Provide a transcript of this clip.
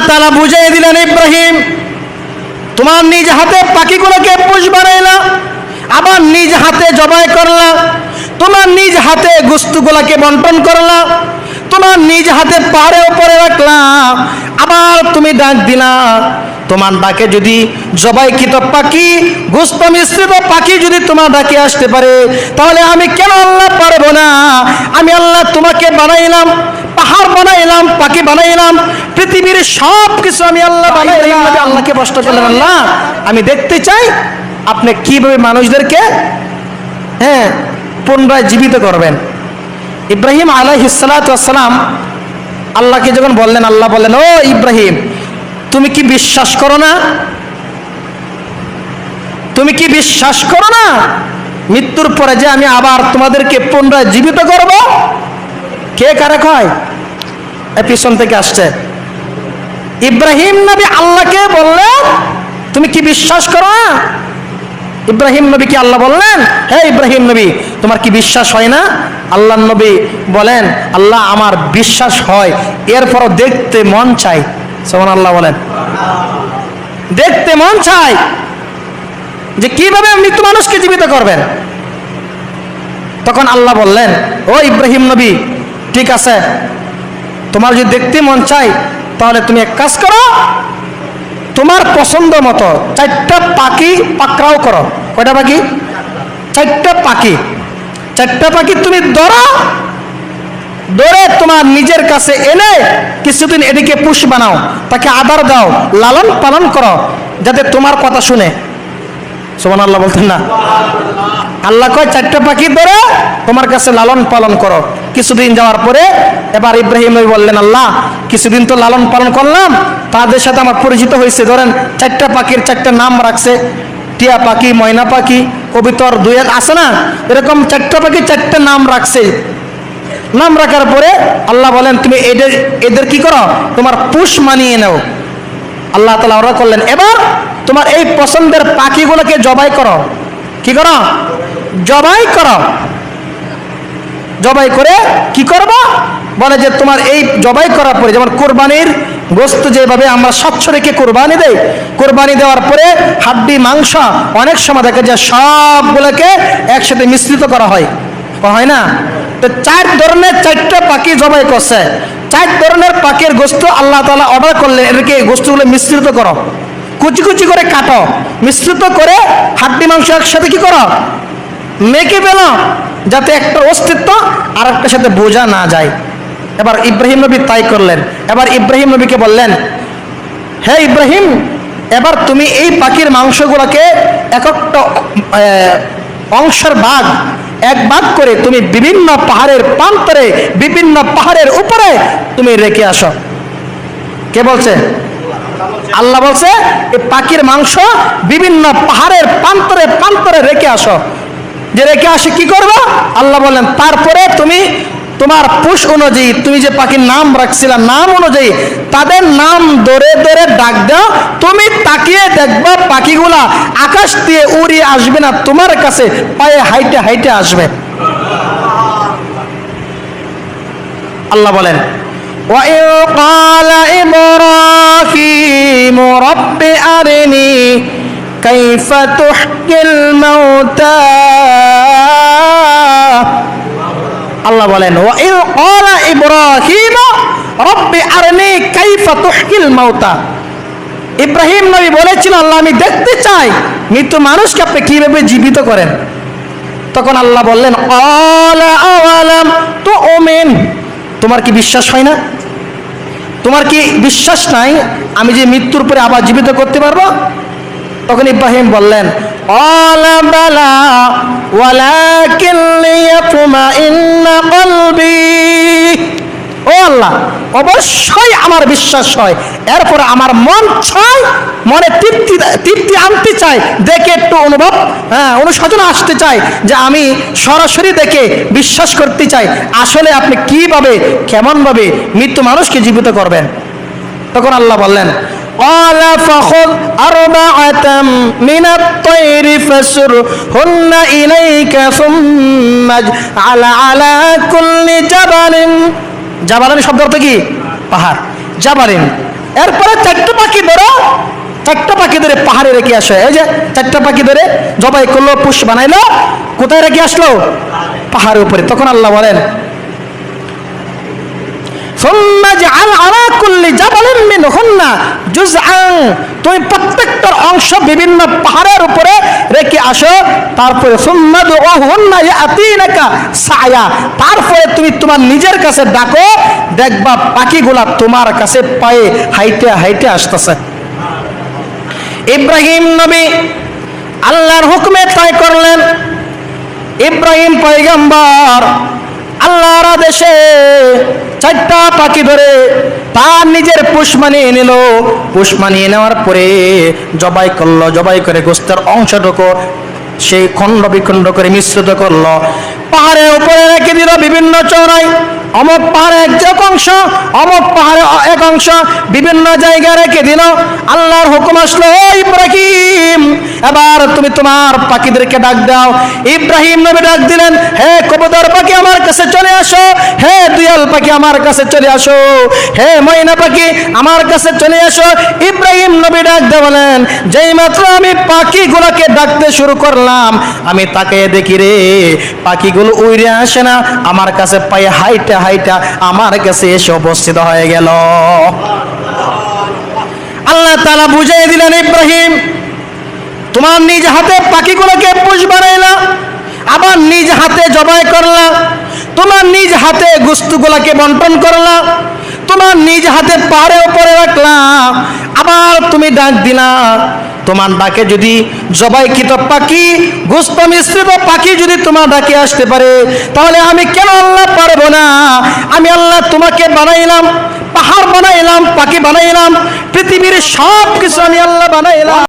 তাআলা বুঝিয়ে দিলেন, ইব্রাহিম তোমার নিজ হাতে পাখিগুলোকে পোষ বানাইলা, আবার নিজ হাতে জবাই করলা, তোমার নিজ হাতে গোশতগুলোকে বন্টন করলা, তোমার নিজ হাতে পাহাড়ের উপরে রাখলা, আবার তুমি ডাক দিলা। তোমার ডাকে যদি জবাইকৃত পাখি, গোশত মিশ্রিত পাখি যদি তোমার ডাকে আসতে পারে, তাহলে আমি কেন আল্লাহ পারবো না? আমি আল্লাহ তোমাকে বানাইলাম, পাহাড় বানাইলাম, পাখি বানাইলাম, পৃথিবীর সব কিছু আমি আল্লাহ বানাইলাম। আল্লাহকে প্রশ্ন করলেন, আল্লাহ আমি দেখতে চাই আপনি কিভাবে মানুষদেরকে পুনরায় জীবিত করবেন। ইব্রাহিম আলাইহিস সালাতু ওয়াস সালাম আল্লাহকে যখন বললেন, আল্লাহ বললেন, ও ইব্রাহিম তুমি কি বিশ্বাস করো না? তুমি কি বিশ্বাস করো না মৃত্যুর পরে যে আমি আবার তোমাদেরকে পুনরায় জীবিত করব? কে কারে কয়? পিছন থেকে আসছে। ইব্রাহিম নবী আল্লাহকে বললেন, তুমি কি বিশ্বাস করো না? ইব্রাহিম নবী কি আল্লাহ বললেন, হে ইব্রাহিম নবী তোমার কি বিশ্বাস হয় না? আল্লাহ নবী বলেন, আল্লাহ আমার বিশ্বাস হয়, এরপরও দেখতে মন চাই। সুবহানাল্লাহ বলেন। দেখতে মন চাই যে কিভাবে মৃত মানুষকে জীবিত করবেন। তখন আল্লাহ বললেন, ও ইব্রাহিম নবী ঠিক আছে, তোমার যদি দেখতে মন চাই তাহলে তুমি এক কাজ করো, তোমার পছন্দ মতো 4টা পাখি পাকড়াও করো। কয়টা পাখি? 4টা পাখি। 4টা পাখি তুমি ধরে তোমার নিজের কাছে এনে কিছুদিন এদিকে পুষ বানাও, তাকে আদর দাও, লালন পালন করো, যাতে তোমার কথা শুনে। সুবহানাল্লাহ বলতেন না? আল্লাহ কয় 4টা পাখি ধরে তোমার কাছে লালন পালন করো। কিছুদিন যাওয়ার পরে এবার ইব্রাহিম নবী বললেন, আল্লাহ কিছুদিন তো লালন পালন করলাম, তাদের সাথে আমার পরিচিত হয়েছে, ধরেন 4টা পাখির 4টা নাম রাখছে, টিয়া পাখি, ময়না পাখি, কবিতর, দুয়েল আছে না, এরকম 4টা পাখি 4টা নাম রাখছে। নাম রাখার পরে আল্লাহ বলেন, তুমি এদের কি করো, তোমার পুষ মানিয়ে নাও। আল্লাহ তাআলা ওরা করলেন, এবার তোমার এই পছন্দের পাখিগুলোকে জবাই করো। কি করো? জবাই করো। জবাই করে কি করবা? বলে যে তোমার এই জবাই করার পরে, যেমন কোরবানির গোশত যেভাবে আমরা স্বচ্ছ রেখে কোরবানি দেই, কোরবানি দেওয়ার পরে হাড্ডি মাংস অনেক সময় দেখা যায় সবগুলোকে একসাথে মিশ্রিত করা হয়, হয় না? তো 4 ধরনের 4টা পাখি জবাই করছে। 4 ধরনের পাখির গোশত আল্লাহ তাআলা অর্ডার করলেন, এদেরকে গোশতগুলো মিশ্রিত করো, কুচি কুচি করে কাটো, মিশ্রিত করে হাড্ডি মাংস একসাথে কি করো, মেখে ফেলো, যাতে একটা অস্তিত্ব আর একটার সাথে বোঝা না যায়। এবার ইব্রাহিম নবী তাই করলেন। এবার ইব্রাহিম নবীকে বললেন, হে ইব্রাহিম এবার তুমি এই পাখির মাংসগুলোকে একটা অংশের এক ভাগ করে তুমি বিভিন্ন পাহাড়ের প্রান্তরে, বিভিন্ন পাহাড়ের উপরে তুমি রেখে আসো। কে বলছে? আল্লাহ বলছে এই পাখির মাংস বিভিন্ন পাহাড়ের প্রান্তরে প্রান্তরে রেখে আসো। যে রেখে আসে কি করবো? আল্লাহ বলেন, তারপরে তুমি তোমার পুষ অনুযায়ী, তুমি যে পাখির নাম রাখছিলা নাম অনুযায়ী তাদের নাম ধরে ধরে ডাক দাও। তুমি তাকিয়ে দেখবা পাখিগুলা আকাশ দিয়ে উড়িয়ে আসবে না, তোমার কাছে পায়ে হাইটে হাইটে আসবে। আল্লাহ বলেন, وَإِذْ قَالَ إِبْرَاهِيمُ رَبِّ أَرِنِي كَيْفَ تُحْيِي الْمَوْتَى। আল্লাহ বলেন, وَإِذْ قَالَ إِبْرَاهِيمُ رَبِّ أَرِنِي كَيْفَ تُحْيِي الْمَوْتَى। ইব্রাহিম নবী বলেছিল, আল্লাহ আমি দেখতে চাই মৃত মানুষকে আপনি কিভাবে জীবিত করেন। তখন আল্লাহ বললেন, قَالَ أَوَلَمْ تُؤْمِنْ। তোমার কি বিশ্বাস হয় না? তোমার কি বিশ্বাস নাই আমি যে মৃত্যুর পরে আবার জীবিত করতে পারবো? তখন ইব্রাহিম বললেন, ক্বালা বালা ওয়ালাকিন লিয়াতমাইন্না কলবি। ও আল্লাহ, অবশ্যই আমার বিশ্বাস হয়, এরপর আমার মন চায়, মনে তৃপ্তি আনতে চায়, দেখে একটু অনুশোচনা আসতে চায় যে আমি সরাসরি দেখে বিশ্বাস করতে চাই আসলে আপনি কিভাবে কেমনভাবে মৃত্যু মানুষকে জীবিত করবেন। তখন আল্লাহ বললেন, قال فخذ أربعة من الطير فسرهن إليك ثم اجعل على كل جبل, জাবালিন শব্দ অর্থ কি? পাহাড়। জাবালিন এরপরে চারটা পাখি ধরো, চারটা পাখি ধরে পাহাড়ে রেখে আসো। এই যে চারটা পাখি ধরে জবাই করলো, পুষ বানাইলো, কোথায় রেখে আসলো? পাহাড়ের উপরে। তখন আল্লাহ বলেন তুমি প্রত্যেকটার অংশ বিভিন্ন পাহাড়ের উপরে রেখে আসো, তারপরে তারপরে তুমি তোমার নিজের কাছে ডাকো, দেখবা পাখিগুলা তোমার কাছে পায়ে হাইটে হাইটে আসতেছে। ইব্রাহিম নবী আল্লাহর হুকুমে তাই করলেন। ইব্রাহিম পয়গম্বর আল্লাহর আদেশে চারটা পাখি ধরে তার নিজের পুষ মানিয়ে নিল। পুষ মানিয়ে নেওয়ার পরে জবাই করলো, জবাই করে গোস্তের অংশটুকু সেই খণ্ড বিখণ্ড করে মিশ্রিত করলো, পাহাড়ের উপরে রেখে দিল বিভিন্ন চৌড়ায়। অমুক পাহাড়ে এক অংশ, অমুক পাহাড়ে এক অংশ, বিভিন্ন জায়গায় রেখে দিল। আল্লাহর হুকুম আসলো, ও ইব্রাহিম এবার তুমি তোমার পাখিদেরকে ডাক দাও। ইব্রাহিম নবী ডাক দিলেন, হে কবুতর পাখি আমার কাছে চলে আসো, হে দুয়াল পাখি আমার কাছে চলে আসো, হে ময়না পাখি আমার কাছে চলে আসো। ইব্রাহিম নবী ডাক দিয়ে বলেন, যেই মাত্র আমি পাখিগুলোকে ডাকতে শুরু করলাম, আমি তাকে দেখি রে পাখিগুলো উড়ে আসে না, আমার কাছে পায়ে হাইটা হাইটা আমার কাছে এসে উপস্থিত হয়ে গেল। আল্লাহ তাআলা বুঝিয়ে দিলেন, ইব্রাহিম তোমার নিজ হাতে পাখিগুলোকে পুষ বানাইলা, আবার নিজ হাতে জবাই করলা, তোমার নিজ হাতে গোশতগুলোকে বন্টন করলা, তোমার নিজ হাতে পাহাড়ের উপরে রাখলা, আবার তুমি ডাক দিলা। তোমার ডাকে যদি জবাইকৃত পাখি, গোশত মিশ্রিত পাখি যদি তোমার ডাকে আসতে পারে, তাহলে আমি কেন আল্লাহ পারবো না? আমি আল্লাহ তোমাকে বানাইলাম, পাহাড় বানাইলাম, পাখি বানাইলাম, পৃথিবীর সব কিছু আমি আল্লাহ বানাইলাম।